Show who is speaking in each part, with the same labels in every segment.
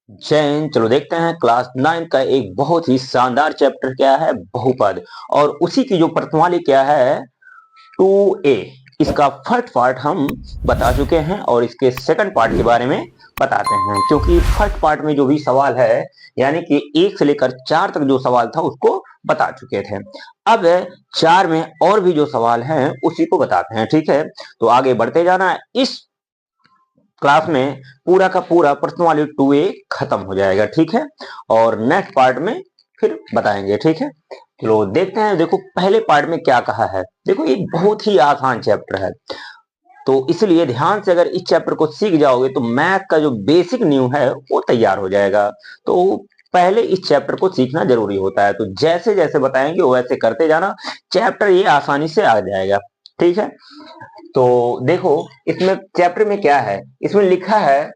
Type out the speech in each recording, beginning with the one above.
Speaker 1: जैन चलो देखते हैं क्लास 9 का एक बहुत ही शानदार चैप्टर क्या है बहुपद। और उसी की जो प्रश्नावली क्या है 2A। इसका फर्स्ट पार्ट हम बता चुके हैं और इसके सेकंड पार्ट के बारे में बताते हैं, क्योंकि फर्स्ट पार्ट में जो भी सवाल है यानी कि 1 से लेकर 4 तक जो सवाल था उसको बता चुके थे। अब 4 में और भी जो सवाल हैं उसी को बताते हैं, ठीक है। तो आगे बढ़ते जाना है। इस क्लास में पूरा का पूरा प्रश्नावली 2A खत्म हो जाएगा, ठीक है। और नेक्स्ट पार्ट में फिर बताएंगे, ठीक है। चलो देखते हैं। देखो पहले पार्ट में क्या कहा है। देखो ये बहुत ही आसान चैप्टर है, तो इसलिए ध्यान से अगर इस चैप्टर को सीख जाओगे तो मैथ का जो बेसिक न्यू है वो तैयार हो जाएगा। तो पहले इस चैप्टर को सीखना जरूरी होता है, तो जैसे जैसे बताएंगे वैसे करते जाना, चैप्टर ये आसानी से आ जाएगा, ठीक है। तो देखो इसमें चैप्टर में क्या है, इसमें लिखा है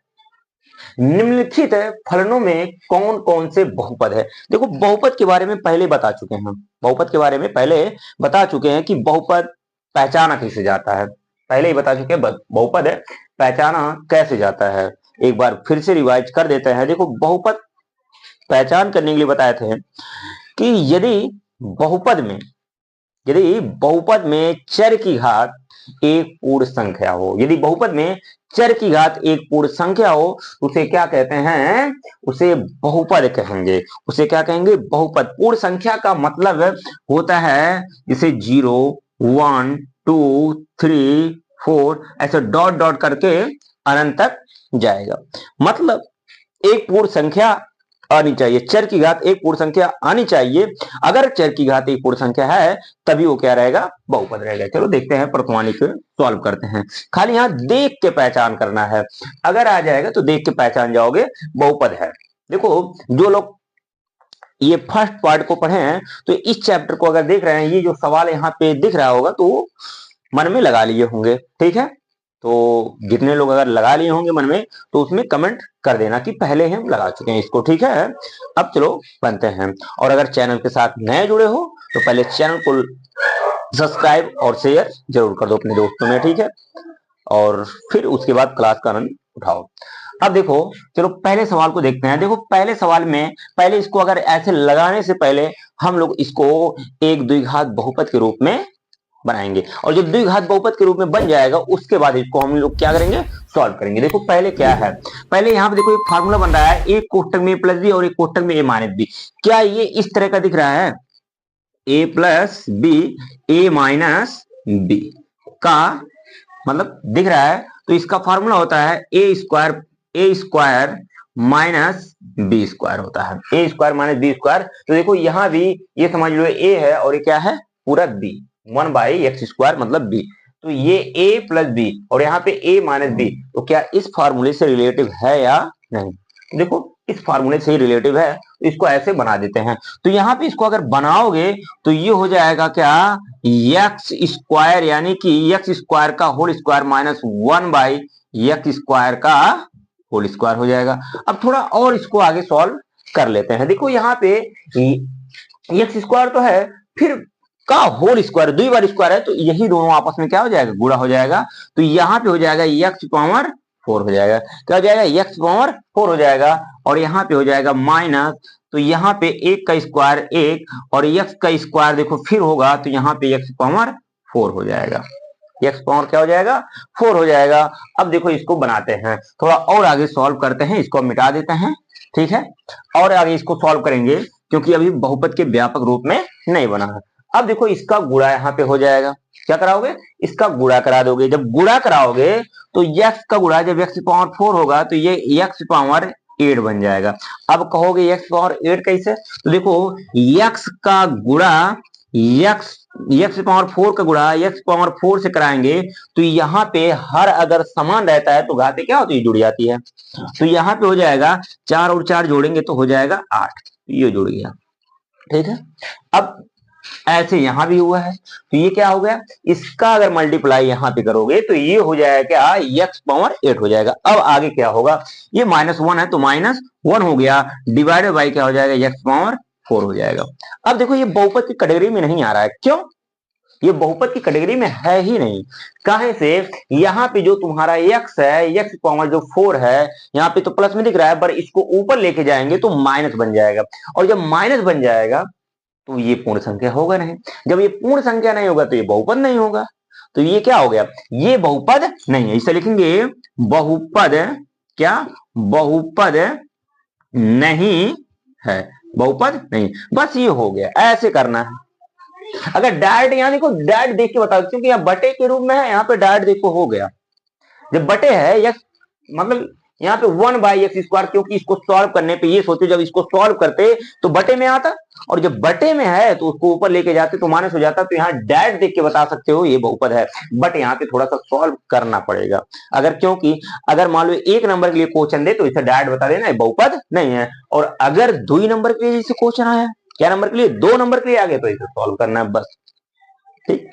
Speaker 1: निम्नलिखित फलनों में कौन कौन से बहुपद है। देखो बहुपद के बारे में पहले बता चुके हैं, बहुपद के बारे में पहले बता चुके हैं कि बहुपद पहचाना कैसे जाता है, पहले ही बता चुके हैं बहुपद है पहचाना कैसे जाता है। एक बार फिर से रिवाइज कर देते हैं। देखो बहुपद पहचान करने के लिए बताए थे कि बहुपद में यदि बहुपद में चर की घात एक पूर्ण संख्या हो, यदि बहुपद में चर की घात एक पूर्ण संख्या हो उसे क्या कहते हैं, उसे बहुपद कहेंगे। उसे क्या कहेंगे, बहुपद। पूर्ण संख्या का मतलब होता है जैसे 0 1 2 3 4 ऐसे डॉट डॉट करके अनंत तक जाएगा। मतलब एक पूर्ण संख्या आनी चाहिए, चर की घात एक पूर्ण संख्या आनी चाहिए। अगर चर की घात एक पूर्ण संख्या है तभी वो क्या रहेगा, बहुपद रहेगा। चलो देखते हैं प्रश्नावली को सॉल्व करते हैं। खाली यहां देख के पहचान करना है, अगर आ जाएगा तो देख के पहचान जाओगे बहुपद है। देखो जो लोग ये फर्स्ट पार्ट को पढ़े हैं तो इस चैप्टर को अगर देख रहे हैं, ये जो सवाल यहाँ पे दिख रहा होगा तो मन में लगा लिए होंगे, ठीक है। तो जितने लोग अगर लगा लिए होंगे मन में तो उसमें कमेंट कर देना कि पहले हम लगा चुके हैं इसको, ठीक है। अब चलो बनते हैं। और अगर चैनल के साथ नए जुड़े हो तो पहले चैनल को सब्सक्राइब और शेयर जरूर कर दो अपने दोस्तों में, ठीक है। और फिर उसके बाद क्लास का आनंद उठाओ। अब देखो चलो पहले सवाल को देखते हैं। देखो पहले सवाल में पहले इसको अगर ऐसे लगाने से पहले हम लोग इसको एक द्विघात बहुपद के रूप में बनाएंगे, और जब द्विघात बहुपद के रूप में बन जाएगा उसके बाद इसको हम लोग क्या करेंगे, सॉल्व करेंगे। देखो पहले क्या है, पहले यहाँ पे देखो एक फार्मूला बन रहा है, एक कोष्टक में प्लस बी और एक कोष्टक में ए माइनस बी। क्या ये इस तरह का दिख रहा है, ए प्लस बी ए माइनस बी का मतलब दिख रहा है। तो इसका फार्मूला होता है ए स्क्वायर माइनस बी स्क्वायर होता है, ए स्क्वायर माइनस बी स्क्वायर। तो देखो यहां भी ये समझ लो ए है और ये क्या है पूरा बी, 1/x² मतलब बी। तो ये a प्लस बी और यहाँ पे a माइनस बी, तो क्या इस फार्मूले से रिलेटिव है या नहीं। देखो इस फार्मूले से ही रिलेटिव है, तो इसको ऐसे बना देते हैं। तो यहाँ पे इसको अगर बनाओगे तो ये हो जाएगा क्या, एक्स स्क्वायर यानी कि एक्स स्क्वायर का होल स्क्वायर माइनस 1/x² का होल स्क्वायर हो जाएगा। अब थोड़ा और इसको आगे सॉल्व कर लेते हैं। देखो यहाँ पे एक्स स्क्वायर तो है, फिर का होल स्क्वायर दुई बार स्क्वायर है, तो यही दोनों आपस में क्या हो जाएगा, गुणा हो जाएगा। तो यहाँ पे हो जाएगा एक्स पावर 4 हो जाएगा। क्या हो जाएगा, एक्स पावर 4 हो जाएगा। और यहाँ पे हो जाएगा माइनस, तो यहाँ पे एक का स्क्वायर एक और एक्स का स्क्वायर देखो फिर होगा, तो यहाँ पे एक्स पावर 4 हो जाएगा। एक्स पावर क्या हो जाएगा, 4 हो जाएगा। अब देखो इसको बनाते हैं, थोड़ा और आगे सॉल्व करते हैं, इसको मिटा देते हैं, ठीक है। और आगे इसको सॉल्व करेंगे क्योंकि अभी बहुपद के व्यापक रूप में नहीं बना है। अब देखो इसका गुणा यहाँ पे हो जाएगा, क्या कराओगे, इसका गुणा करा दोगे। जब गुणा कराओगे तो x का गुणा जब x पावर 4 होगा तो ये x पावर 8 बन जाएगा। अब कहोगे x पावर 8 कैसे, तो देखो x का गुणा x पावर 4 का गुणा x पावर 4 से कराएंगे तो यहाँ पे हर अगर समान रहता है तो घातें क्या होती है, जुड़ जाती है। तो यहाँ पे हो जाएगा 4 और 4 जोड़ेंगे तो हो जाएगा 8, ये जुड़ गया, ठीक है। अब ऐसे यहां भी हुआ है, तो ये क्या हो गया, इसका अगर मल्टीप्लाई यहां पे करोगे तो ये हो जाएगा क्या, x पावर 8 हो जाएगा। अब आगे क्या होगा, ये -1 है तो -1 हो गया, डिवाइडेड बाई क्या हो जाएगा, x पावर 4 हो जाएगा। अब देखो ये बहुपद की कैटेगरी में नहीं आ रहा है, क्यों, ये बहुपद की कैटेगरी में है ही नहीं। कहां से? यहाँ पे जो तुम्हारा x है, x पावर जो 4 है, यहाँ पे तो प्लस में दिख रहा है, पर इसको ऊपर लेके जाएंगे तो माइनस बन जाएगा, और जब माइनस बन जाएगा तो ये पूर्ण संख्या होगा नहीं। जब ये पूर्ण संख्या नहीं होगा तो ये बहुपद नहीं होगा। तो ये क्या हो गया? ये बहुपद नहीं है। इसे लिखेंगे बहुपद, क्या? बहुपद नहीं है, बहुपद नहीं। बस ये हो गया, ऐसे करना है। अगर डायरेक्ट यहाँ देखो, डायरेक्ट देख के बताओ, क्योंकि यहाँ बटे के रूप में है, यहाँ पे डायरेक्ट देखो हो गया। जब बटे है या मतलब यहाँ पे 1/x², क्योंकि इसको सॉल्व करने पे ये सोचो जब इसको सॉल्व करते तो बटे में आता, और जब बटे में है तो उसको ऊपर लेके जाते तो माइनस हो जाता। तो यहाँ डायरेक्ट देख के बता सकते हो ये बहुपद है, बट यहाँ पे थोड़ा सा सॉल्व करना पड़ेगा। अगर क्योंकि अगर मान लो 1 नंबर के लिए क्वेश्चन दे तो इसे डायरेक्ट बता देना ये बहुपद नहीं है, और अगर 2 नंबर के लिए क्वेश्चन आया, क्या नंबर के लिए? 2 नंबर के लिए आ गए, तो इसे सॉल्व करना है बस। ठीक,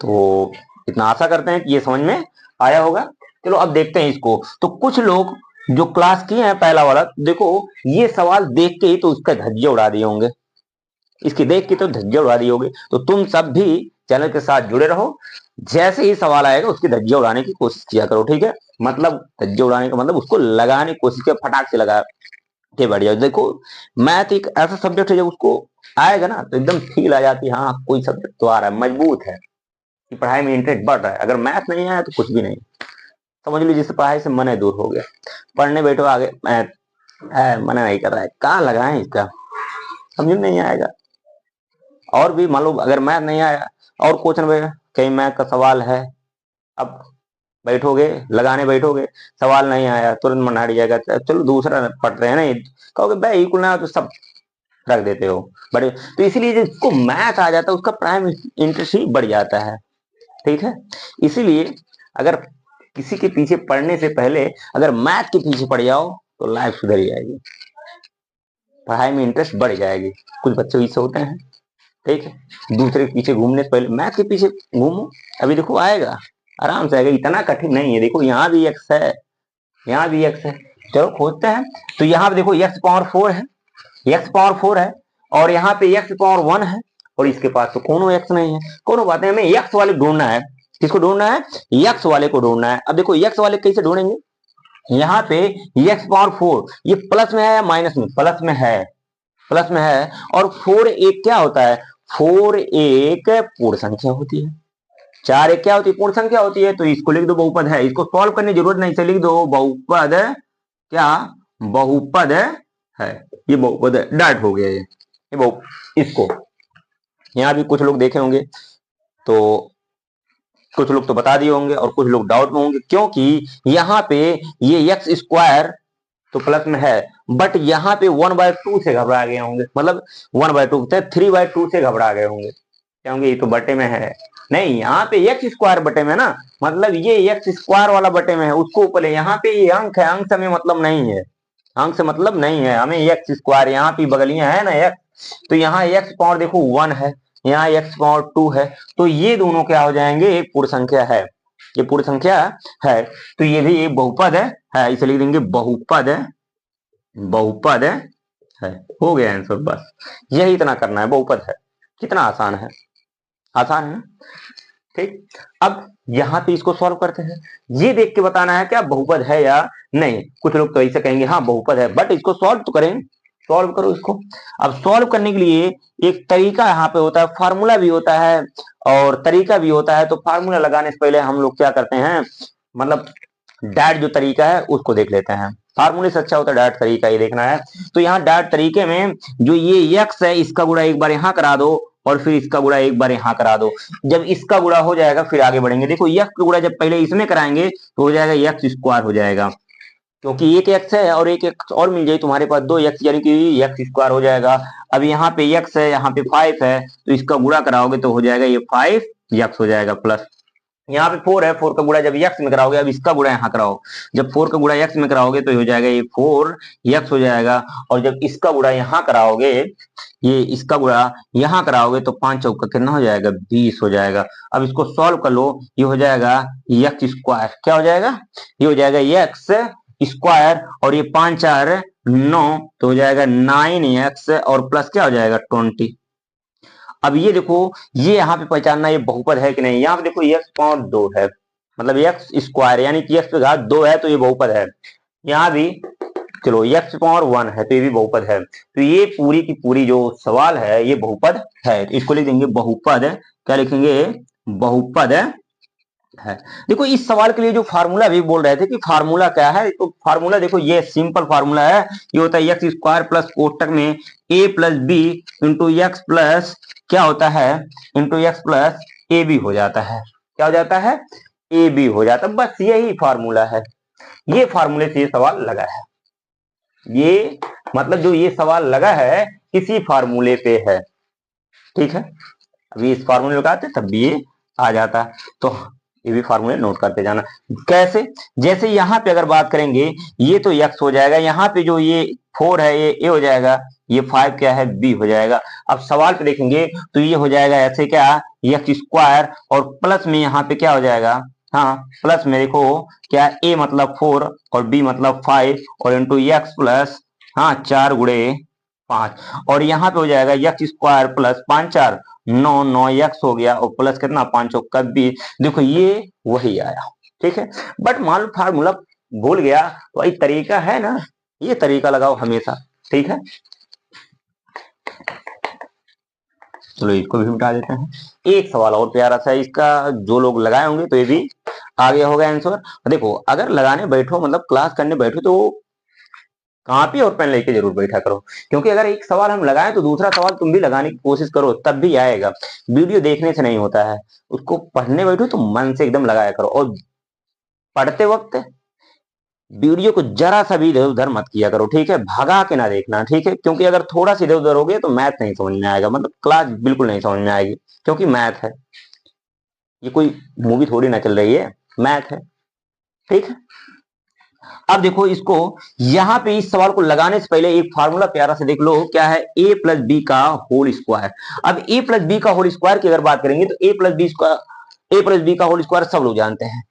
Speaker 1: तो इतना आशा करते हैं कि ये समझ में आया होगा। चलो अब देखते हैं इसको। तो कुछ लोग जो क्लास किए हैं पहला वाला, देखो ये सवाल देख के ही तो उसका धज्जे उड़ा दिए होंगे, इसकी देख के तो धज्जे उड़ा दिए होंगे। तो तुम सब भी चैनल के साथ जुड़े रहो, जैसे ही सवाल आएगा उसकी धज्जे उड़ाने की कोशिश किया करो, ठीक है? मतलब धज्जे उड़ाने का मतलब उसको लगाने की कोशिश कर, फटाक से लगा के बढ़ जाओ। देखो मैथ एक ऐसा सब्जेक्ट है, जब उसको आएगा ना तो एकदम फील आ जाती है, हाँ कोई सब्जेक्ट तो आ रहा है, मजबूत है, कि पढ़ाई में इंटरेस्ट बढ़ रहा है। अगर मैथ नहीं आया तो कुछ भी नहीं, समझ लीजिए जिससे पढ़ाई से मन दूर हो गया। पढ़ने बैठो आगे मैथ है, मन नहीं कर रहा है, कहाँ लगाएं इसका, समझ नहीं आएगा। और भी मान लो अगर मैथ नहीं आया और क्वेश्चन में कहीं मैथ का सवाल है, अब बैठोगे लगाने बैठोगे, सवाल नहीं आया, तुरंत मन हट जाएगा, चलो दूसरा पढ़ते हैं ना, कहोगे भाई इक्वल ना तो सब रख देते हो बड़े। तो इसीलिए जिसको मैथ आ जाता है उसका प्राइम इंटरेस्ट ही बढ़ जाता है, ठीक है? इसीलिए अगर किसी के पीछे पढ़ने से पहले अगर मैथ के पीछे पड़ जाओ तो लाइफ सुधर जाएगी, पढ़ाई में इंटरेस्ट बढ़ जाएगी। कुछ बच्चे इससे होते हैं, ठीक है? दूसरे के पीछे घूमने से पहले मैथ के पीछे घूमो, अभी देखो आएगा, आराम से आएगा, इतना कठिन नहीं है। देखो यहाँ भी एक्स है, यहाँ भी एक्स है, चलो खोजते हैं। तो यहाँ पे देखो एक्स पावर 4 है, एक्स पावर 4 है, और यहाँ पे एक्स पावर 1 है, और इसके पास तो कोनो एक्स नहीं है। कोनो बात नहीं, हमें एक्स वाले ढूंढना है। किसको ढूंढना है? एक्स वाले को ढूंढना है। अब देखो एक्स वाले कैसे ढूंढेंगे? यहाँ पे एक्स पावर 4 ये प्लस में है या माइनस में? प्लस में है, प्लस में है। और 4 एक क्या होता है? 4 एक पूर्ण संख्या होती है, 4 एक क्या होती है? पूर्ण संख्या होती है। तो इसको लिख दो बहुपद है, इसको सॉल्व करने की जरूरत नहीं, से लिख दो बहुपद, क्या? बहुपद है, ये बहुपद है, डाट हो गया ये बहु इसको। यहाँ भी कुछ लोग देखे होंगे, तो कुछ लोग तो बता दिए होंगे और कुछ लोग डाउट में होंगे, क्योंकि यहाँ पे ये एक्स स्क्वायर तो प्लस में है, बट यहाँ पे 1/2 से घबरा गए होंगे, मतलब 1/2 3/2 से घबरा गए होंगे, क्या होंगे? ये तो बटे में है, नहीं यहाँ पे एक्स स्क्वायर बटे में ना, मतलब ये एक्स स्क्वायर वाला बटे में है, उसको ऊपर है। यहाँ पे ये अंक है, अंक से हमें मतलब नहीं है, अंक से मतलब नहीं है हमें, एक्स स्क्वायर यहाँ पे बगलियां है ना एक्स, तो यहाँ एक्स पावर देखो 1 है, यहाँ एक्स पावर 2 है, तो ये दोनों क्या हो जाएंगे? एक पूर्ण संख्या है, ये पूर्ण संख्या है। तो ये भी एक बहुपद है, इसे लिख देंगे बहुपद, बहुपद है। हो गया आंसर, बस यही इतना करना है, बहुपद है। कितना आसान है, आसान है ना? ठीक, अब यहाँ पे इसको सॉल्व करते हैं। ये देख के बताना है क्या बहुपद है या नहीं। कुछ लोग तो ऐसे कहेंगे हाँ बहुपद है, बट इसको सॉल्व तो करें, सॉल्व करो इसको। अब सॉल्व करने के लिए एक तरीका यहाँ पे होता है, फार्मूला भी होता है और तरीका भी होता है। तो फार्मूला लगाने से पहले हम लोग क्या करते हैं, मतलब डायरेक्ट जो तरीका है उसको देख लेते हैं। फार्मूले से अच्छा होता है डायरेक्ट तरीका ही देखना है। तो यहाँ डायरेक्ट तरीके में जो ये x है इसका गुणा एक बार यहाँ करा दो, और फिर इसका गुणा एक बार यहाँ करा दो। जब इसका गुणा हो जाएगा फिर आगे बढ़ेंगे। देखो x का गुणा जब पहले इसमें कराएंगे तो हो जाएगा x स्क्वायर हो जाएगा, क्योंकि एक x है और एक x और मिल जाए तुम्हारे पास 2x, यानी कि x स्क्वायर हो जाएगा। अब यहाँ पे x है, यहाँ पे 5 है, तो इसका गुणा कराओगे तो हो जाएगा ये 5x हो जाएगा, प्लस यहाँ पे 4 है, 4 का गुणा जब x में कराओगे, अब इसका गुणा यहाँ कराओ, जब 4 का गुणा x में कराओगे तो हो जाएगा ये 4x हो जाएगा। और जब इसका गुणा यहाँ कराओगे, ये इसका गुणा यहाँ कराओगे तो 5 चौका कितना हो जाएगा? 20 हो जाएगा। अब इसको सॉल्व कर लो, ये हो जाएगा x स्क्वायर, क्या हो जाएगा? ये हो जाएगा x स्क्वायर, और ये 5 4 9, तो हो जाएगा 9x और प्लस क्या हो जाएगा? 20। अब ये देखो, ये यहाँ पे पहचानना ये बहुपद है कि नहीं। यहाँ पे देखो x पावर 2 है, मतलब एक्स स्क्वायर यानी कि x पे घात 2 है तो ये बहुपद है। यहाँ भी चलो x पावर 1 है तो ये भी बहुपद है। तो ये पूरी की पूरी जो सवाल है ये बहुपद है, तो इसको लिख देंगे बहुपद। क्या लिखेंगे? बहुपद है। देखो इस सवाल के लिए जो फार्मूला भी बोल रहे थे कि फार्मूला क्या है, तो फार्मूला देखो ये सिंपल फार्मूला है। ये होता है एक्स स्क्वायर प्लस कोष्टक में a plus B into X plus क्या होता है, into X plus A B हो जाता है। क्या हो जाता है? ए बी हो जाता है। बस यही फार्मूला है, ये फार्मूले से ये सवाल लगा है। ये मतलब जो ये सवाल लगा है इसी फार्मूले पे है, ठीक है। अभी इस फार्मूले में लगाते तब भी ये आ जाता। तो ये भी फार्मूले नोट करते जाना। कैसे? जैसे यहाँ पे अगर बात करेंगे ये तो x हो जाएगा, यहाँ पे जो ये 4 है ये a हो जाएगा, ये 5 क्या है b हो जाएगा। अब सवाल पे देखेंगे तो ये हो जाएगा ऐसे क्या, एक्स स्क्वायर और प्लस में यहाँ पे क्या हो जाएगा, हाँ प्लस में देखो क्या a मतलब 4 और b मतलब 5 और इंटू एक्स प्लस हाँ 4 गुणे 5 और यहाँ पे हो जाएगा एक्स स्क्वायर प्लस 5 4 9 9 एक्स हो गया और प्लस कितना 5 चौका 20। देखो ये वही आया, ठीक है। बट मान लो फार्मूला भूल गया तो एक तरीका है ना, ये तरीका लगाओ हमेशा, ठीक है। चलो इसको भी मिटा देते हैं। एक सवाल और प्यारा सा इसका, जो लोग लगाए होंगे तो ये भी आ गया होगा आंसर। देखो अगर लगाने बैठो मतलब क्लास करने बैठो तो कॉपी और पेन लेके जरूर बैठा करो, क्योंकि अगर एक सवाल हम लगाएं तो दूसरा सवाल तुम भी लगाने की कोशिश करो तब भी आएगा। वीडियो देखने से नहीं होता है, उसको पढ़ने बैठो तो मन से एकदम लगाया करो। और पढ़ते वक्त वीडियो को जरा सा भी इधर उधर मत किया करो, ठीक है। भगा के ना देखना, ठीक है, क्योंकि अगर थोड़ा सा इधर उधर हो गया तो मैथ नहीं समझ में आएगा, मतलब क्लास बिल्कुल नहीं समझ में आएगी, क्योंकि मैथ है, ये कोई मूवी थोड़ी ना चल रही है, मैथ है, ठीक है। अब देखो इसको, यहां पे इस सवाल को लगाने से पहले एक फार्मूला प्यारा से देख लो, क्या है, a प्लस बी का होल स्क्वायर। अब a प्लस बी का होल स्क्वायर की अगर बात करेंगे तो a प्लस बी का होल स्क्वायर सब लोग जानते हैं।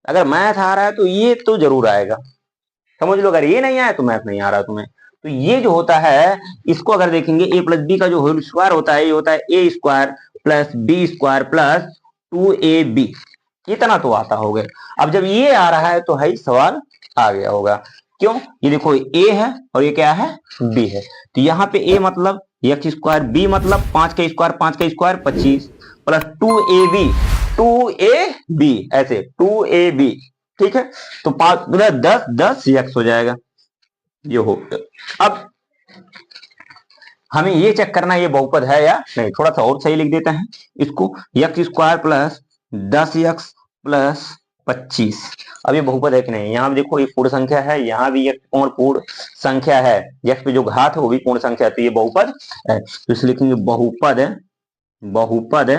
Speaker 1: अगर मैथ आ रहा है तो ये तो जरूर आएगा, समझ लो। अगर ये नहीं आया तो मैथ नहीं आ रहा तुम्हें। तो ये जो होता है इसको अगर देखेंगे a प्लस बी का जो होल स्क्वायर होता है ये होता है a square plus B square plus 2ab, इतना तो आता होगा। अब जब ये आ रहा है तो है सवाल आ गया होगा। क्यों? ये देखो a है और ये क्या है, b है। तो यहाँ पे a मतलब एक्स स्क्वायर, b मतलब 5 का स्क्वायर 25 प्लस 2ab ऐसे 2ab, ठीक है। तो 5 10 10 एक्स हो जाएगा, ये हो। अब हमें ये चेक करना है ये बहुपद है या नहीं। थोड़ा सा और सही लिख देते हैं इसको, x square plus 10 x plus 25। अब ये बहुपद है कि नहीं। यहाँ भी देखो ये पूर्ण संख्या है, यहाँ भी एक और पूर्ण संख्या है, एक्स पे जो घात है वो भी पूर्ण संख्या है, तो ये बहुपद है। तो इसलिए लिखेंगे बहुपद है, बहुपद है।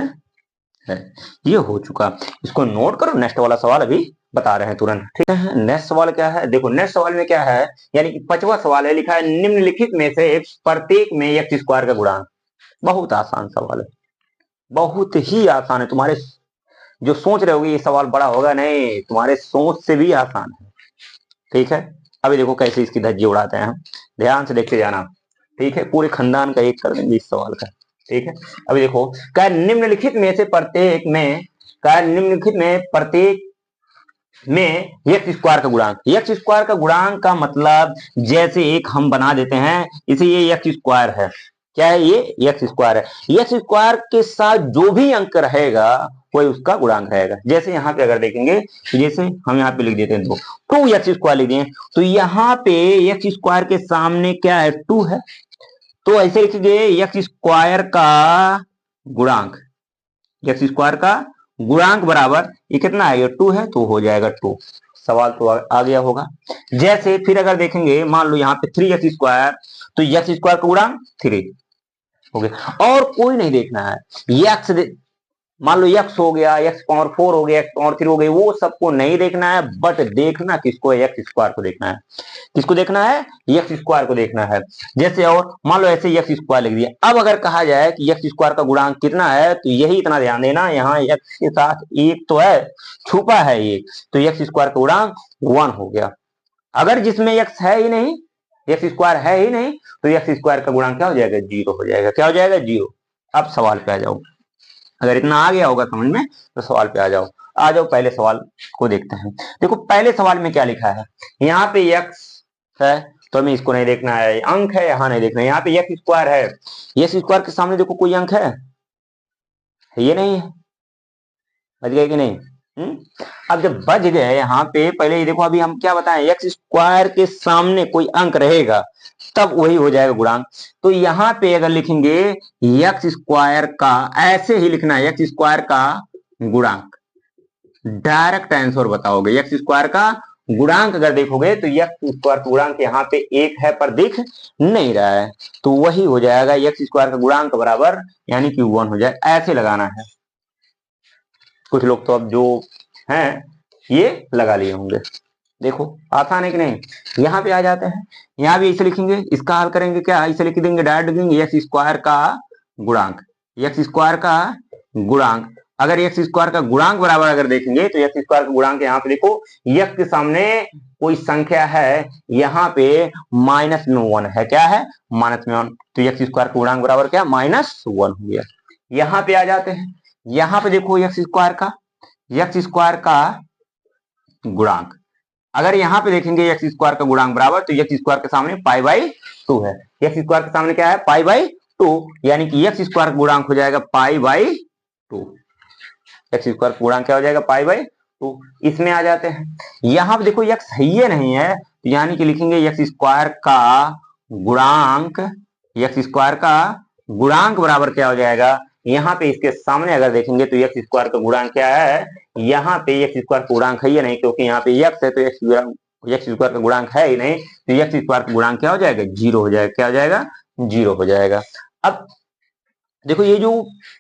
Speaker 1: ये हो चुका, इसको नोट करो। नेक्स्ट वाला सवाल अभी बता रहे हैं तुरंत, ठीक है। नेक्स्ट सवाल क्या है, देखो नेक्स्ट सवाल में क्या है, यानी कि 5वां सवाल है, लिखा है निम्नलिखित में से प्रत्येक में एक्स स्क्वायर का गुणांक। बहुत आसान सवाल है, बहुत ही आसान है। तुम्हारे जो सोच रहे होगे ये सवाल बड़ा होगा, नहीं, तुम्हारे सोच से भी आसान है, ठीक है। अभी देखो कैसे इसकी धज्जी उड़ाते हैं हम, ध्यान से देखते जाना, ठीक है। पूरे खानदान का एक कर देंगे इस सवाल का, ठीक है। अभी देखो क्या, निम्नलिखित में से प्रत्येक में, क्या निम्नलिखित में प्रत्येक में एक्स स्क्वायर का गुणांक। एक्स स्क्वायर का गुणांक का मतलब जैसे एक हम बना देते हैं, इसे ये एक्स स्क्वायर है, क्या है ये एक्स स्क्वायर है। एक्स स्क्वायर के साथ जो भी अंक रहेगा वही उसका गुणांक रहेगा। जैसे यहाँ पे अगर देखेंगे तो जैसे हम यहाँ पे लिख देते हैं 2 एक्स स्क्वायर लिख दिए, तो यहाँ पे एक्स स्क्वायर के सामने क्या है, 2 है, तो ऐसे लिखेंगे एक्स स्क्वायर का गुणांक, एक्स स्क्वायर का गुणांक बराबर ये कितना है, ये 2 है, तो हो जाएगा 2। सवाल तो आ गया होगा। जैसे फिर अगर देखेंगे, मान लो यहाँ पे 3 एक्स स्क्वायर, तो एक्स स्क्वायर का गुणांक 3 हो गया। और कोई नहीं देखना है, एक्स मान लो एक्स हो गया, एक्स पावर 4 हो गया, एक्स पावर 3 हो गई, वो सबको नहीं देखना है, बट देखना किसको, एक्स स्क्वायर को देखना है। किसको देखना है, एक्स स्क्वायर को देखना है। जैसे और मान लो ऐसे एक्स स्क्वायर लिख दिया। अब अगर कहा जाए कि एक्स स्क्वायर का गुणांक कितना है, तो यही इतना ध्यान देना, यहाँ एक्स के साथ एक तो है, छुपा है एक, तो एक्स स्क्वायर का गुणांक 1 हो गया। अगर जिसमें एक्स है ही नहीं, एक्स स्क्वायर है ही नहीं, तो एक्स स्क्वायर का गुणांक क्या हो जाएगा, 0 हो जाएगा। क्या हो जाएगा, 0। अब सवाल पे आ जाओ। अगर इतना आ गया होगा समझ में तो सवाल पे आ जाओ। आ जाओ पहले सवाल को देखते हैं। देखो पहले सवाल में क्या लिखा है, यहाँ पे x है तो हमें इसको नहीं देखना है, अंक है यहाँ नहीं देखना है। यहाँ पे एक्स स्क्वायर है, एक्स स्क्वायर के सामने देखो कोई अंक है, ये नहीं है, बच गए कि नहीं? अब जब बच गए यहाँ पे, पहले ये देखो अभी हम क्या बताएं, एक्स स्क्वायर के सामने कोई अंक रहेगा तब वही हो जाएगा गुणांक। तो यहाँ पे अगर लिखेंगे एक्स स्क्वायर का, ऐसे ही लिखना है एक्स स्क्वायर का गुणांक, डायरेक्ट आंसर बताओगे। एक्स स्क्वायर का गुणांक अगर देखोगे तो एक्स स्क्वायर का गुणांक यहाँ पे एक है पर दिख नहीं रहा है, तो वही हो जाएगा एक्स स्क्वायर का गुणांक बराबर यानी कि 1 हो जाए, ऐसे लगाना है। कुछ लोग तो अब जो हैं ये लगा लिए होंगे। देखो आसान है कि नहीं? यहाँ पे आ जाते हैं, यहाँ भी इसे लिखेंगे, इसका हल करेंगे क्या, इसे लिख देंगे डायरेक्ट लिखेंगे एक्स स्क्वायर का गुणांक, एक्स स्क्वायर का गुणांक। अगर एक्स स्क्वायर का गुणांक बराबर अगर देखेंगे तो एक्स स्क्वायर का गुणांक यहाँ पे देखो, एक्स के सामने कोई संख्या है, यहाँ पे -1 है, क्या है -1, तो एक्स स्क्वायर का गुणांक बराबर क्या -1 हो गया। यहाँ पे आ जाते हैं, यहाँ पे देखो एक्स स्क्वायर का गुणांक, अगर यहाँ पे देखेंगे एक्स स्क्वायर का गुणांक बराबर, तो एक्स स्क्वायर के सामने π/2 है, एक्स स्क्वायर के सामने क्या है π/2, यानी कि एक्स स्क्वायर का गुणांक हो जाएगा π/2, एक्स स्क्वायर का गुणांक क्या हो जाएगा π/2। इसमें आ जाते हैं, यहाँ पे देखो एक्स है ही नहीं है, तो यानी कि लिखेंगे एक्स स्क्वायर का गुणांक, एक्स स्क्वायर का गुणांक बराबर क्या हो जाएगा, यहाँ पे इसके सामने अगर देखेंगे तो एक्स स्क्वायर का गुणांक क्या है, यहाँ पे एक्स स्क्वायर का गुणांक है ही नहीं, क्योंकि यहाँ पे एक्स है तो एक्स स्क्वायर का गुणांक है ही नहीं, तो एक्स स्क्वायर का गुणांक क्या हो जाएगा 0 हो जाएगा, क्या हो जाएगा 0 हो जाएगा। अब देखो ये जो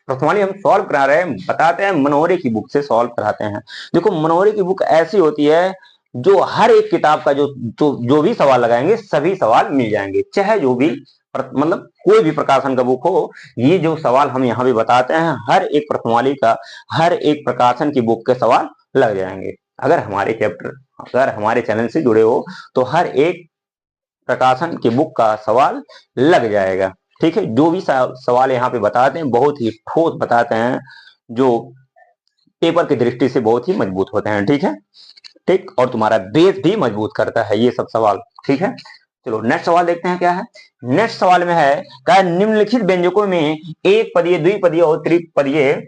Speaker 1: प्रश्नावली हम सॉल्व करा रहे हैं, बताते हैं मनोहरी की बुक से सॉल्व कराते हैं। देखो मनोहरी की बुक ऐसी होती है जो हर एक किताब का जो भी सवाल लगाएंगे सभी सवाल मिल जाएंगे, चाहे जो भी मतलब कोई भी प्रकाशन का बुक हो, ये जो सवाल हम यहाँ भी बताते हैं हर एक प्रश्नावली का, हर एक प्रकाशन की बुक के सवाल लग जाएंगे। अगर हमारे चैनल से जुड़े हो तो हर एक प्रकाशन की बुक का सवाल लग जाएगा। ठीक है, जो भी सवाल यहाँ पे बताते हैं बहुत ही ठोस बताते हैं, जो पेपर की दृष्टि से बहुत ही मजबूत होते हैं। ठीक है, ठीक, और तुम्हारा बेस भी मजबूत करता है ये सब सवाल। ठीक है, चलो नेक्स्ट सवाल देखते हैं क्या है। नेक्स्ट सवाल में है क्या, निम्नलिखित व्यंजकों में एक पदीय, द्विपदीय और त्रिपदीय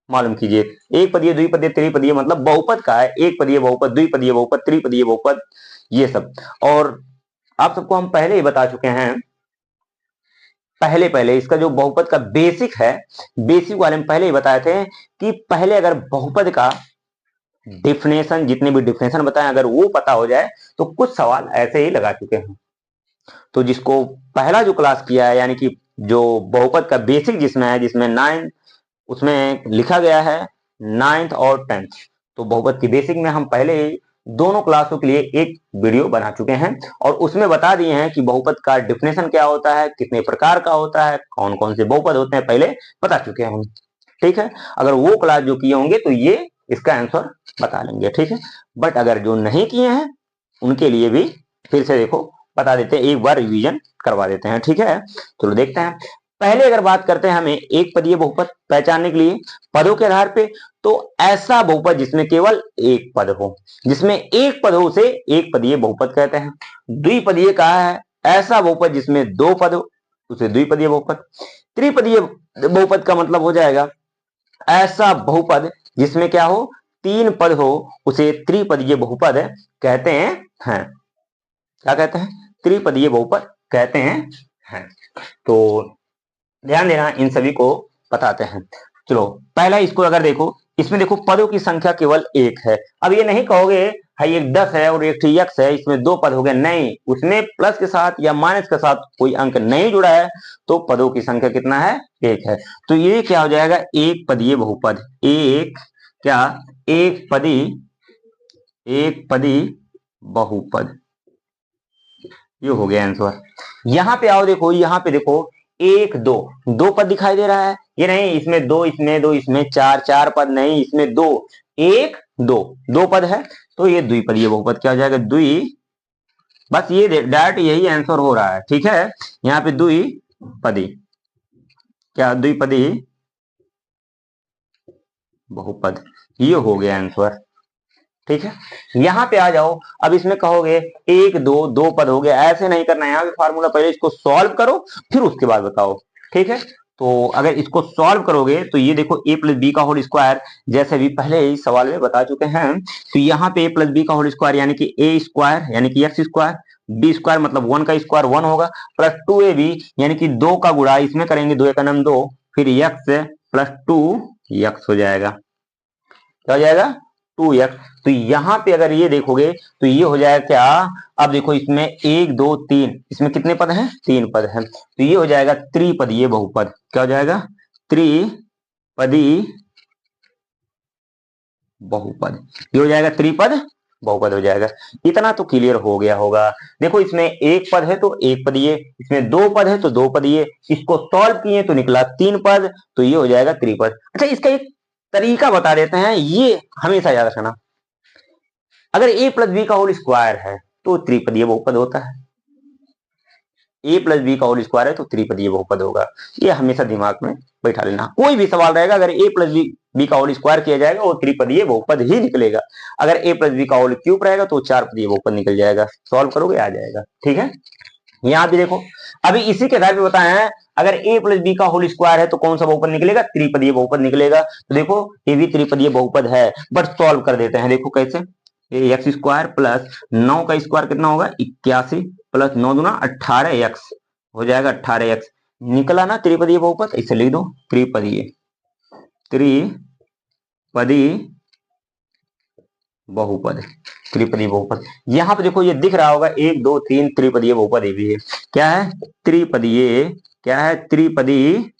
Speaker 1: मालूम कीजिए। एक पदीय, द्विपदीय, त्रिपदीय मतलब बहुपद का है, एक पदीय बहुपद, द्विपदीय बहुपद, त्रिपदीय बहुपद, ये सब। और आप सबको हम पहले ही बता चुके हैं, पहले इसका जो बहुपद का बेसिक है, बेसिक वाले में पहले ही बताए थे कि पहले अगर बहुपद का डिफिनेशन, जितने भी डिफिनेशन बताए अगर वो पता हो जाए तो कुछ सवाल ऐसे ही लगा चुके हैं। तो जिसको पहला जो क्लास किया है, यानी कि जो बहुपद का बेसिक जिसमें है, जिसमें 9 उसमें लिखा गया है 9th और 10th, तो बहुपद की बेसिक में हम पहले ही दोनों क्लासों के लिए एक वीडियो बना चुके हैं और उसमें बता दिए हैं कि बहुपद का डिफिनेशन क्या होता है, कितने प्रकार का होता है, कौन कौन से बहुपद होते हैं, पहले बता चुके हैं हम। ठीक है, अगर वो क्लास जो किए होंगे तो ये इसका आंसर बता लेंगे। ठीक है, बट अगर जो नहीं किए हैं उनके लिए भी फिर से देखो बता देते हैं, एक बार रिवीजन करवा देते हैं। ठीक है, चलो देखते हैं। पहले अगर बात करते हैं हमें एक पदीय बहुपद पहचानने के लिए पदों के आधार पे, तो ऐसा बहुपद जिसमें केवल एक पद हो, जिसमें एक पद हो उसे एक पदीय बहुपद कहते हैं। द्विपदीय कहा है ऐसा बहुपद जिसमें दो पद हो उसे द्विपदीय बहुपद। त्रिपदीय बहुपद का मतलब हो जाएगा ऐसा बहुपद जिसमें क्या हो, तीन पद हो उसे त्रिपदीय बहुपद कहते हैं। क्या कहते हैं, त्रिपदीय बहुपद कहते हैं। तो ध्यान देना, इन सभी को बताते हैं। चलो पहला इसको अगर देखो, इसमें देखो पदों की संख्या केवल एक है। अब ये नहीं कहोगे भाई एक 10 है और एक x है, इसमें दो पद हो गए, नहीं, उसमें प्लस के साथ या माइनस के साथ कोई अंक नहीं जुड़ा है, तो पदों की संख्या कितना है, एक है। तो ये क्या हो जाएगा, एक पदीय बहुपद, एक पदी बहुपद, ये हो गया आंसर। यहाँ पे आओ, देखो यहाँ पे देखो एक दो पद दिखाई दे रहा है, ये नहीं इसमें दो, इसमें चार पद नहीं, इसमें एक दो पद है, तो ये द्विपदीय बहुपद क्या हो जाएगा, बस ये डायरेक्ट यही आंसर हो रहा है। ठीक है, यहाँ पे द्विपदी, क्या द्विपदी बहुपद, ये हो गया आंसर। ठीक है, यहां पे आ जाओ। अब इसमें कहोगे एक दो दो पद हो गया, ऐसे नहीं करना है। यहाँ पे फार्मूला पहले इसको सॉल्व करो, फिर उसके बाद बताओ। ठीक है, तो अगर इसको सॉल्व करोगे तो ये देखो ए प्लस बी का होल स्क्वायर, जैसे भी पहले ही सवाल में बता चुके हैं। तो यहाँ पे ए प्लस बी का होल स्क्वायर यानी कि ए स्क्वायर यानी कि एक्स स्क्वायर, बी स्क्वायर मतलब वन का स्क्वायर वन होगा, प्लस टू ए बी यानी कि दो का गुणा इसमें करेंगे, दो का नाम दो, फिर एक्स प्लस टू एक्स हो जाएगा। क्या हो जाएगा? 2x। तो यहां पे अगर ये देखोगे तो ये हो जाएगा क्या? अब देखो इसमें एक दो तीन, इसमें कितने पद हैं? तीन पद हैं, तो ये हो जाएगा त्रिपदीय बहुपद। क्या हो जाएगा? त्रिपदी बहुपद, ये हो जाएगा त्रिपद बहुपद हो जाएगा। इतना तो क्लियर हो गया होगा। देखो इसमें एक पद है तो एक पदीय, इसमें दो पद है तो दो पदीय, इसको सॉल्व किए तो निकला तीन पद, तो ये हो जाएगा त्रिपद। अच्छा, इसका एक तरीका बता देते हैं, ये हमेशा याद रखना। अगर ए प्लस बी का होल स्क्वायर है तो त्रिपदीय बहुपद होता है। ए प्लस बी का होल स्क्वायर है तो त्रिपदीय बहुपद होगा। ये हमेशा दिमाग में बैठा लेना। कोई भी सवाल रहेगा, अगर ए प्लस बी का होल स्क्वायर किया जाएगा वो त्रिपदीय बहुपद ही निकलेगा। अगर ए प्लस बी का होल क्यूब रहेगा तो चार पदीय बहुपद निकल जाएगा। सॉल्व करोगे आ जाएगा। ठीक है, यहाँ भी देखो, अभी इसी के आधार पे बताए हैं, अगर ए प्लस बी का होल स्क्वायर है तो कौन सा बहुपद निकलेगा? त्रिपदीय बहुपद निकलेगा। तो देखो ये भी त्रिपदीय बहुपद है, बट सॉल्व कर देते हैं। देखो कैसे? एक्स स्क्वायर प्लस नौ का स्क्वायर कितना होगा? 81 प्लस नौ दूना 18x हो जाएगा, 18x निकला ना त्रिपदीय बहुपद। इसे लिख दो त्रिपदीय, त्रिपदी बहुपद, त्रिपदी बहुपद। यहां पे देखो ये दिख रहा होगा एक दो तीन त्रिपदीय बहुपद, ये भी है। क्या है? त्रिपदीय, क्या है? त्रिपदी,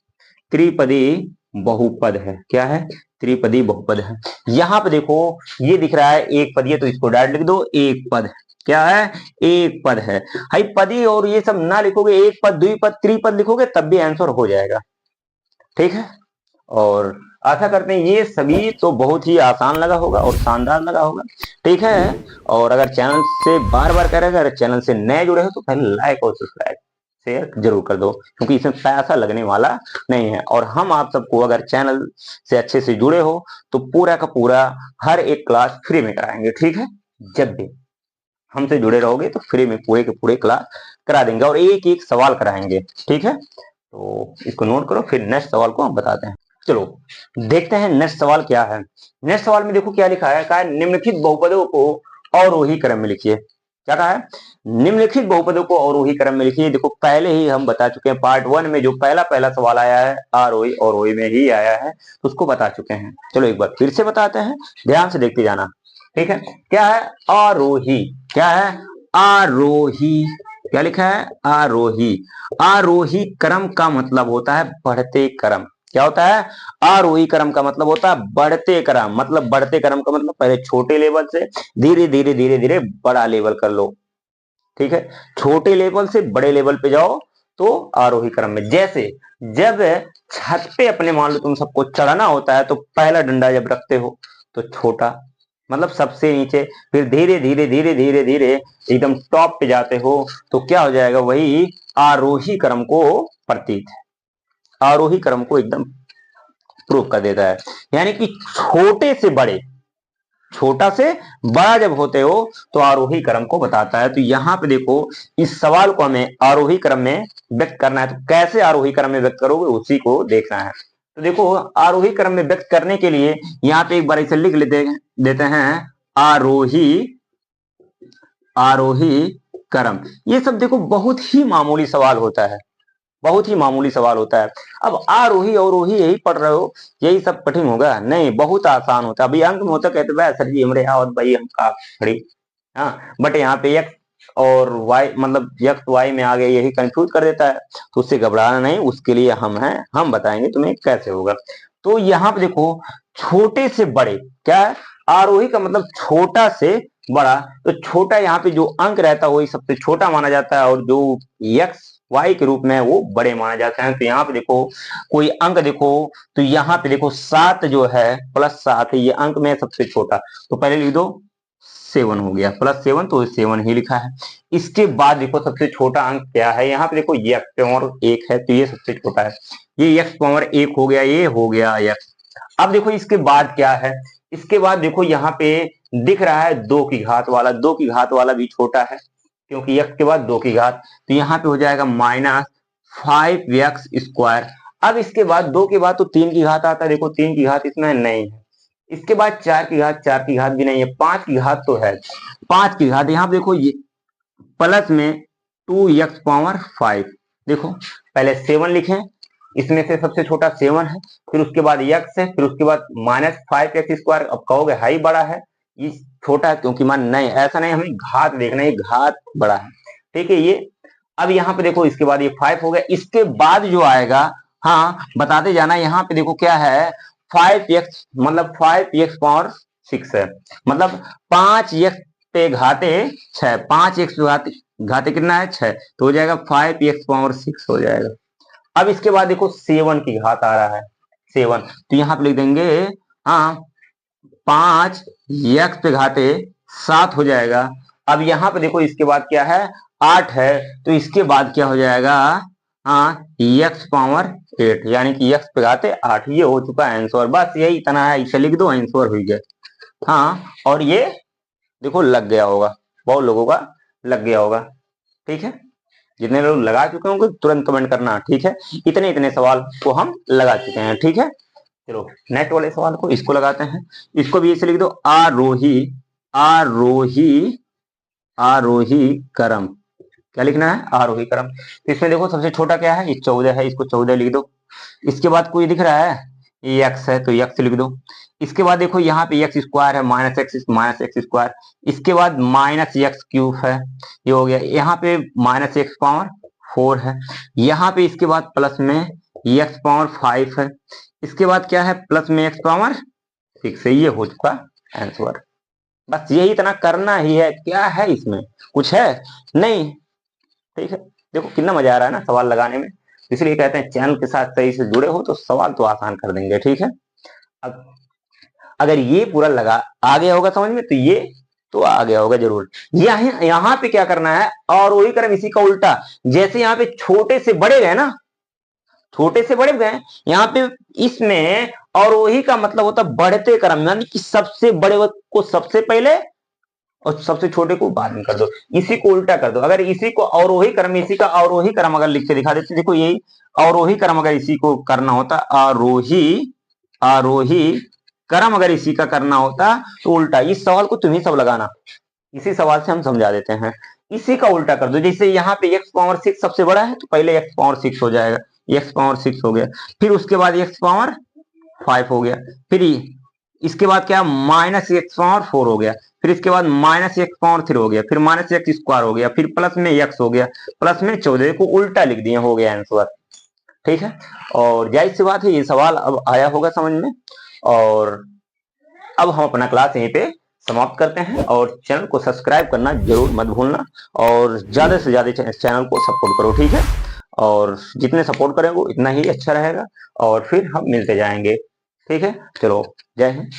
Speaker 1: त्रिपदी बहुपद है। क्या है? त्रिपदी बहुपद है। यहां पे देखो ये दिख रहा है एक पदीय, तो इसको डायरेक्ट लिख दो एक पद। क्या है? एक पद है। हाई पदी और ये सब ना लिखोगे, एक पद द्विपद त्रिपद लिखोगे तब भी आंसर हो जाएगा। ठीक है, और आशा करते हैं ये सभी तो बहुत ही आसान लगा होगा और शानदार लगा होगा। ठीक है, और अगर चैनल से बार बार करेगा, अगर चैनल से नए जुड़े हो तो पहले लाइक और सब्सक्राइब शेयर जरूर कर दो, क्योंकि इसमें पैसा लगने वाला नहीं है। और हम आप सबको अगर चैनल से अच्छे से जुड़े हो तो पूरा का पूरा हर एक क्लास फ्री में कराएंगे। ठीक है, जब भी हमसे जुड़े रहोगे तो फ्री में पूरे के पूरे क्लास करा देंगे और एक एक सवाल कराएंगे। ठीक है, तो इसको नोट करो, फिर नेक्स्ट सवाल को हम बताते हैं। चलो देखते हैं नेक्स्ट सवाल क्या है। नेक्स्ट सवाल में देखो क्या लिखा है, कहा है निम्नलिखित बहुपदों को अवरोही क्रम में लिखिए। क्या कहा है? निम्नलिखित बहुपदों को अवरोही क्रम में लिखिए। देखो पहले ही हम बता चुके हैं, पार्ट वन में जो पहला पहला सवाल आया है आरोही अवरोही में ही आया है, तो उसको बता चुके हैं। चलो एक बार फिर से बताते हैं, ध्यान से देखते जाना। ठीक है, क्या है? आरोही। क्या है? आरोही। क्या लिखा है? आरोही। आरोही क्रम का मतलब होता है बढ़ते क्रम। क्या होता है? आरोही क्रम का मतलब होता है बढ़ते क्रम। मतलब बढ़ते क्रम का मतलब पहले छोटे लेवल से धीरे धीरे धीरे धीरे बड़ा लेवल कर लो। ठीक है, छोटे लेवल से बड़े लेवल पे जाओ तो आरोही क्रम में। जैसे जब छत पे अपने मान लो तुम सबको चढ़ना होता है तो पहला डंडा जब रखते हो तो छोटा, मतलब सबसे नीचे, फिर धीरे धीरे धीरे धीरे धीरे एकदम टॉप पे जाते हो तो क्या हो जाएगा? वही आरोही क्रम को प्रतीत है, आरोही क्रम को एकदम प्रूव कर देता है। यानी कि छोटे से बड़े, छोटा से बड़ा जब होते हो तो आरोही क्रम को बताता है। तो यहाँ पे देखो इस सवाल को हमें आरोही क्रम में व्यक्त करना है, तो कैसे आरोही क्रम में व्यक्त करोगे उसी को देखना है। तो देखो आरोही क्रम में व्यक्त करने के लिए यहाँ पे एक बार इसे लिख देते हैं आरोही, आरोही क्रम। ये सब देखो बहुत ही मामूली सवाल होता है, बहुत ही मामूली सवाल होता है। अब आरोही अवरोही यही पढ़ रहे हो, यही सब कठिन होगा? नहीं, बहुत आसान होता है। अभी अंक में होता कहते हैं सर जी हमरे आओ भाई हम का खड़ी। हाँ, बट यहाँ पे एक्स और वाई मतलब एक्स वाई में आ गए, यही कंफ्यूज कर देता है। तो उससे घबराना नहीं, उसके लिए हम हैं, हम बताएंगे तुम्हें कैसे होगा। तो यहाँ पे देखो छोटे से बड़े, क्या है? आरोही का मतलब छोटा से बड़ा। तो छोटा यहाँ पे जो अंक रहता है वही सबसे छोटा माना जाता है, और जो एक्स वाई के रूप में वो बड़े माने जाते हैं। तो यहाँ पे देखो कोई अंक देखो, तो यहाँ पे देखो 7 जो है प्लस 7, ये अंक में सबसे छोटा, तो पहले लिख दो 7 हो गया, +7 तो 7 ही लिखा है। इसके बाद देखो सबसे छोटा अंक क्या है, यहाँ पे देखो x पावर 1 है, तो ये सबसे छोटा है, ये x पावर 1 हो गया, ये हो गया x। अब देखो इसके बाद क्या है, इसके बाद देखो यहाँ पे दिख रहा है 2 की घात वाला, 2 की घात वाला भी छोटा है क्योंकि x के बाद 2 की घात, तो यहाँ पे हो जाएगा -5x²। अब इसके बाद 2 के बाद तो 3 की घात आता है, देखो 3 की घात इसमें नहीं है। इसके बाद 4 की घात, 4 की घात भी नहीं है, 5 की घात तो है, 5 की घात यहाँ पे देखो ये प्लस में 2x पावर 5। देखो पहले 7 लिखें, इसमें से सबसे छोटा 7 है, फिर उसके बाद x है, फिर उसके बाद -5x²। अब कहोगे हाई बड़ा है, ये छोटा है क्योंकि मान नहीं, ऐसा नहीं, हमें घात देखना है, घात बड़ा है, ठीक है ये। अब यहाँ पे देखो इसके बाद ये 5 हो गया, इसके बाद जो आएगा, हाँ बताते जाना, यहाँ पे देखो क्या है 5x, मतलब 5x पावर 6 है, मतलब 5x पे घाते 6, 5x घाते कितना है 6, तो हो जाएगा 5x पावर 6 हो जाएगा। अब इसके बाद देखो 7 की घात आ रहा है, 7, तो यहाँ पे लिख देंगे, हाँ 5x पे घाते 7 हो जाएगा। अब यहाँ पे देखो इसके बाद क्या है 8 है, तो इसके बाद क्या हो जाएगा, हाँ x पावर 8, यानी कि x पे घाते 8, ये हो चुका है आंसर। बस यही इतना है, इसे लिख दो, आंसर हो गया। हाँ और ये देखो लग गया होगा, बहुत लोगों का लग गया होगा, ठीक है। जितने लोग लगा चुके होंगे तुरंत कमेंट करना, ठीक है। इतने इतने सवाल को हम लगा चुके हैं, ठीक है। चलो नेक्स्ट वाले सवाल को, इसको लगाते हैं, इसको भी ऐसे लिख दो, आरोही आरोही आरोही क्रम। क्या लिखना है, आरोही क्रम। तो इसमें देखो सबसे छोटा क्या है, ये 14 है, इसको 14 लिख दो। इसके बाद कोई दिख रहा है, ये x है, तो x लिख दो। इसके बाद देखो यहाँ पे x² है, -x²। इसके बाद -x³ है, ये हो गया। यहाँ पे -x पावर 4 है, यहाँ पे इसके बाद प्लस में x पावर 5 है, इसके बाद क्या है प्लस में x पावर 6 है, ये हो चुका आंसर। बस यही इतना करना ही है, क्या है इसमें, कुछ है नहीं, ठीक है। देखो कितना मजा आ रहा है ना सवाल लगाने में, इसलिए कहते हैं चैनल के साथ सही से जुड़े हो तो सवाल तो आसान कर देंगे, ठीक है। अब अगर ये पूरा लगा आ गया होगा समझ में, तो ये तो आ गया होगा जरूर। यहाँ पे क्या करना है, और वही क्रम इसी का उल्टा, जैसे यहाँ पे छोटे से बड़े गए ना, छोटे से बड़े गए, यहाँ पे इसमें और वही का मतलब होता बढ़ते क्रम, यानी कि सबसे बड़े को सबसे पहले और सबसे छोटे को बाद में कर दो, इसी को उल्टा कर दो। अगर इसी को अवरोही क्रम, इसी का अवरोही क्रम अगर लिख के दिखा देते, देखो यही अवरोही क्रम अगर इसी को करना होता, आरोही क्रम अगर इसी का करना होता तो उल्टा। इस सवाल को तुम ही सब लगाना, इसी सवाल से हम समझा देते हैं, इसी का उल्टा कर दो। जैसे यहाँ पे x पावर 6 सबसे बड़ा है, तो पहले x पावर 6 हो जाएगा, x पावर 6 हो गया, फिर उसके बाद x पावर 5 हो गया, फिर इसके बाद क्या -x पावर 4 हो गया, फिर इसके बाद -x पावर 3 हो गया, फिर -x² हो गया, फिर प्लस में x हो गया, प्लस में 14 को उल्टा लिख दिए, हो गया आंसर, ठीक है। और जाहिर सी बात है ये सवाल अब आया होगा समझ में। और अब हम अपना क्लास यहीं पे समाप्त करते हैं, और चैनल को सब्सक्राइब करना जरूर मत भूलना, और ज्यादा से ज्यादा चैनल को सपोर्ट करो, ठीक है। और जितने सपोर्ट करेंगे उतना ही अच्छा रहेगा, और फिर हम मिलते जाएंगे, ठीक है। चलो जय हिंद।